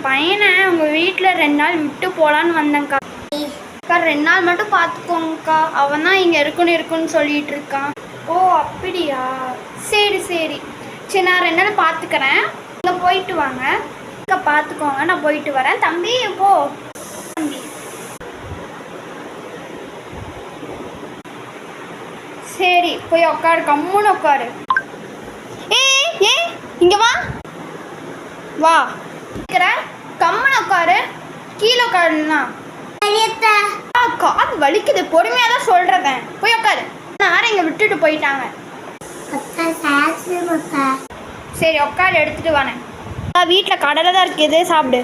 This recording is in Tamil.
என் பையனை உங்கள் வீட்டில் 2 நாள் விட்டு போகலான்னு வந்தேங்க்கா. அக்கா 2 நாள் மட்டும் பார்த்துக்கோங்கக்கா. அவன் தான் இங்கே இருக்குன்னு சொல்லிட்டு இருக்கான். ஓ அப்படியா, சரி சரி சரி, நான் 2 நாள் பார்த்துக்கிறேன். இங்கே போயிட்டு வாங்க அக்கா, பார்த்துக்கோங்க, நான் போயிட்டு வரேன். தம்பி போ தம்பி. சரி போய் உட்காரு, கம்முன்னு உட்காரு. ஏ இங்கே வா வா, கம்முன்னு உட்காரு, கீழே உட்காருண்ணா. காது வலிக்குது, பொறுமையாக தான் சொல்கிறேன், போய் உட்காரு. யாரும் இங்கே விட்டுட்டு போயிட்டாங்க. சரி உட்காரு, எடுத்துகிட்டு வானே. வீட்டில் கடலை தான் இருக்குது, சாப்பிடு.